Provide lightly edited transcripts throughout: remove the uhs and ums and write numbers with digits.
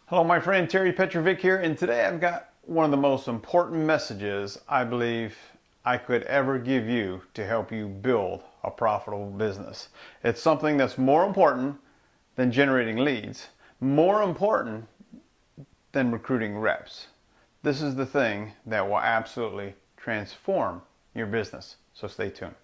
Hello, my friend Terry Petrovic here, and today I've got one of the most important messages I believe I could ever give you to help you build a profitable business. It's something that's more important than generating leads, more important than recruiting reps. This is the thing that will absolutely transform your business, so stay tuned.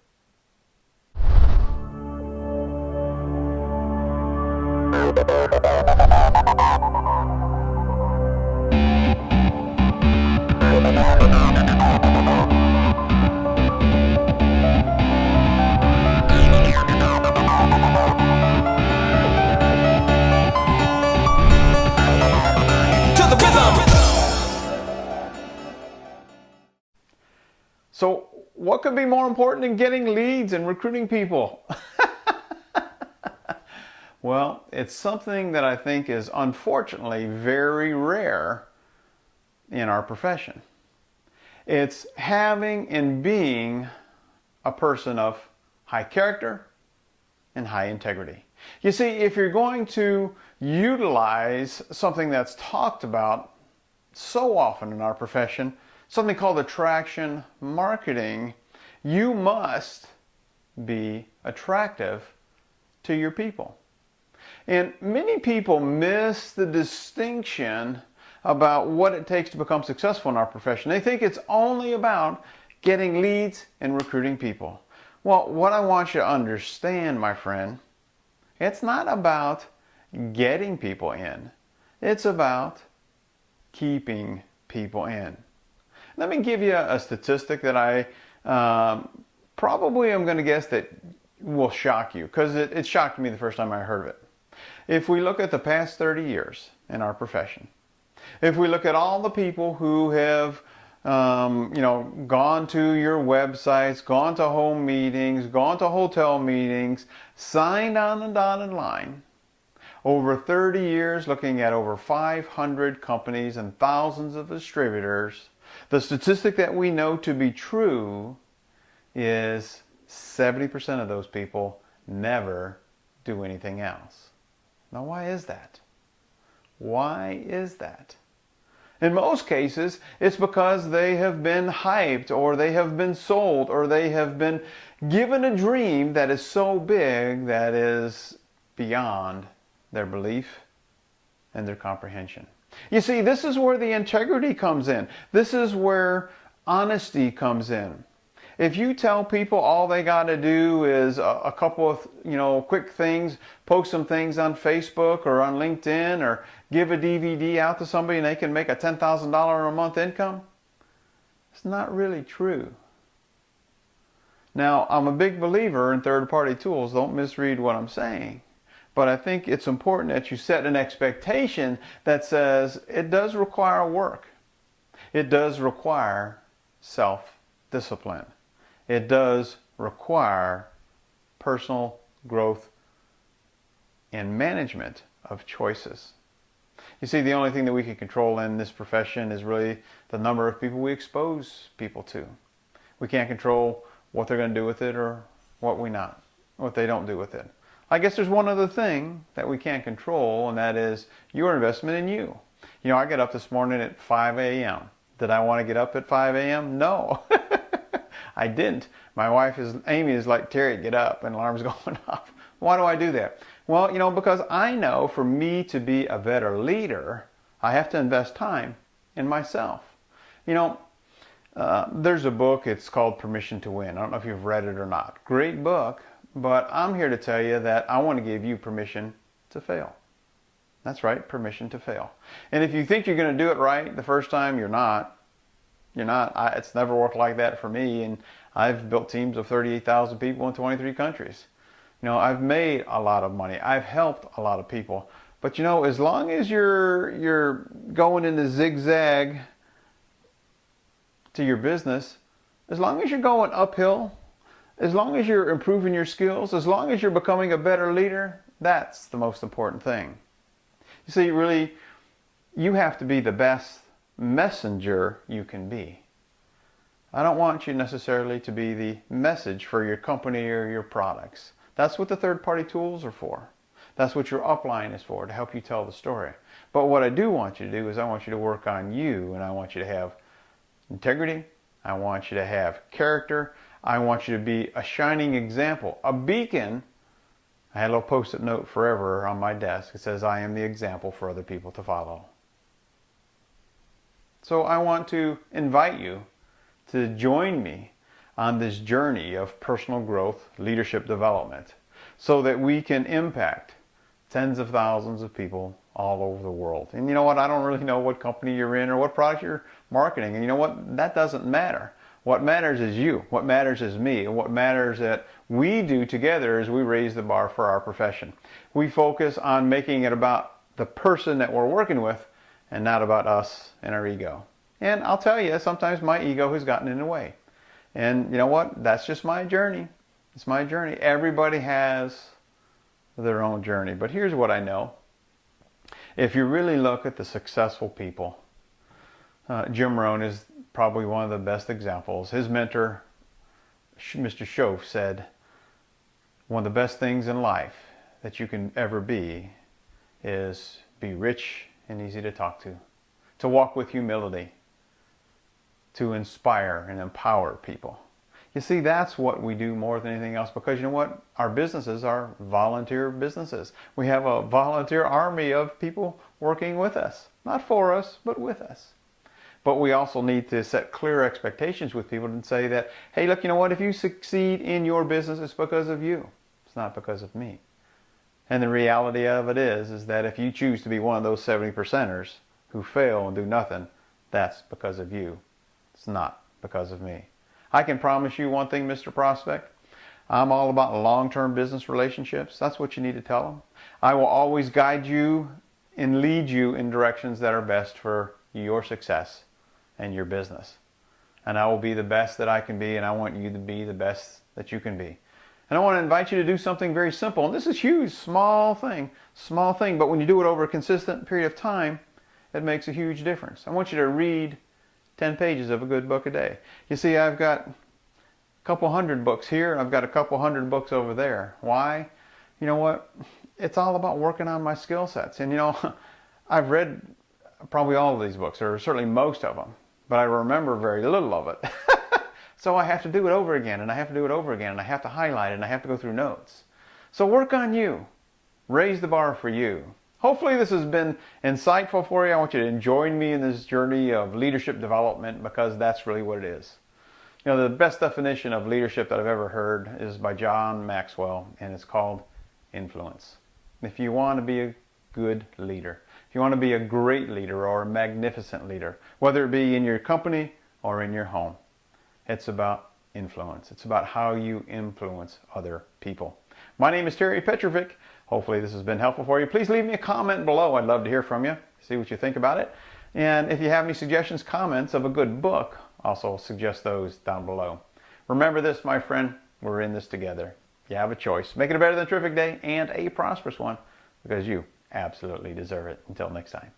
So, what could be more important than getting leads and recruiting people? Well, it's something that I think is unfortunately very rare in our profession. It's having and being a person of high character and high integrity. You see, if you're going to utilize something that's talked about so often in our profession, something called attraction marketing, you must be attractive to your people. And many people miss the distinction about what it takes to become successful in our profession. They think it's only about getting leads and recruiting people. Well, what I want you to understand, my friend, it's not about getting people in. It's about keeping people in. Let me give you a statistic that I probably am going to guess that will shock you, because it shocked me the first time I heard of it. If we look at the past 30 years in our profession, if we look at all the people who have gone to your websites, gone to home meetings, gone to hotel meetings, signed on the dotted line, over 30 years looking at over 500 companies and thousands of distributors, the statistic that we know to be true is 70% of those people never do anything else. Now, why is that? Why is that? In most cases, it's because they have been hyped, or they have been sold, or they have been given a dream that is so big that is beyond their belief and their comprehension. You see, this is where the integrity comes in. This is where honesty comes in. If you tell people all they got to do is a couple of quick things, post some things on Facebook or on LinkedIn, or give a DVD out to somebody and they can make a $10,000 a month income, it's not really true. Now, I'm a big believer in third-party tools. Don't misread what I'm saying. But I think it's important that you set an expectation that says it does require work. It does require self-discipline. It does require personal growth and management of choices. You see, the only thing that we can control in this profession is really the number of people we expose people to. We can't control what they're going to do with it or what they don't do with it. I guess there's one other thing that we can't control, and that is your investment in you. You know, I got up this morning at 5 a.m. Did I want to get up at 5 a.m.? No. I didn't. My wife Amy is like, Terry, get up, and alarm's going off. Why do I do that? Well, because I know for me to be a better leader, I have to invest time in myself. There's a book, it's called Permission to Win. I don't know if you've read it or not. Great book, but I'm here to tell you that I want to give you permission to fail. That's right, permission to fail. And if you think you're going to do it right the first time, you're not. It's never worked like that for me, and I've built teams of 38,000 people in 23 countries. I've made a lot of money. I've helped a lot of people. But as long as you're going in the zigzag to your business, as long as you're going uphill, as long as you're improving your skills, as long as you're becoming a better leader, that's the most important thing. You see, really, you have to be the best messenger you can be. I don't want you necessarily to be the message for your company or your products. That's what the third-party tools are for. That's what your upline is for, to help you tell the story. But what I do want you to do is I want you to work on you, and I want you to have integrity. I want you to have character. I want you to be a shining example, a beacon. I had a little post-it note forever on my desk. It says, I am the example for other people to follow. So I want to invite you to join me on this journey of personal growth, leadership development, so that we can impact tens of thousands of people all over the world. And you know what? I don't really know what company you're in or what product you're marketing. And you know what? That doesn't matter. What matters is you. What matters is me. And what matters that we do together is we raise the bar for our profession. We focus on making it about the person that we're working with and not about us and our ego. And I'll tell you, sometimes my ego has gotten in the way. And you know what? That's just my journey. It's my journey. Everybody has their own journey. But here's what I know. If you really look at the successful people, Jim Rohn is probably one of the best examples. His mentor, Mr. Shoaff, said, one of the best things in life that you can ever be is be rich and easy to talk to walk with humility, to inspire and empower people. You see, that's what we do more than anything else, because you know what? Our businesses are volunteer businesses. We have a volunteer army of people working with us. Not for us, but with us. But we also need to set clear expectations with people and say that, hey, look, you know what? If you succeed in your business, it's because of you. It's not because of me. And the reality of it is that if you choose to be one of those 70%ers who fail and do nothing, that's because of you. It's not because of me. I can promise you one thing, Mr. Prospect. I'm all about long-term business relationships. That's what you need to tell them. I will always guide you and lead you in directions that are best for your success and your business. And I will be the best that I can be, and I want you to be the best that you can be. And I want to invite you to do something very simple. And this is huge, small thing. But when you do it over a consistent period of time, it makes a huge difference. I want you to read 10 pages of a good book a day. You see, I've got a couple hundred books here, and I've got a couple hundred books over there. Why? You know what? It's all about working on my skill sets. And you know, I've read probably all of these books, or certainly most of them, but I remember very little of it. So I have to do it over again, and I have to do it over again, and I have to highlight it, and I have to go through notes. So work on you. Raise the bar for you. Hopefully this has been insightful for you. I want you to join me in this journey of leadership development, because that's really what it is. You know, the best definition of leadership that I've ever heard is by John Maxwell, and it's called influence. If you want to be a good leader, if you want to be a great leader or a magnificent leader, whether it be in your company or in your home, it's about influence. It's about how you influence other people. My name is Terry Petrovic. Hopefully this has been helpful for you. Please leave me a comment below. I'd love to hear from you, see what you think about it. And if you have any suggestions, comments of a good book, also suggest those down below. Remember this, my friend, we're in this together. You have a choice. Make it a better than terrific day and a prosperous one, because you absolutely deserve it. Until next time.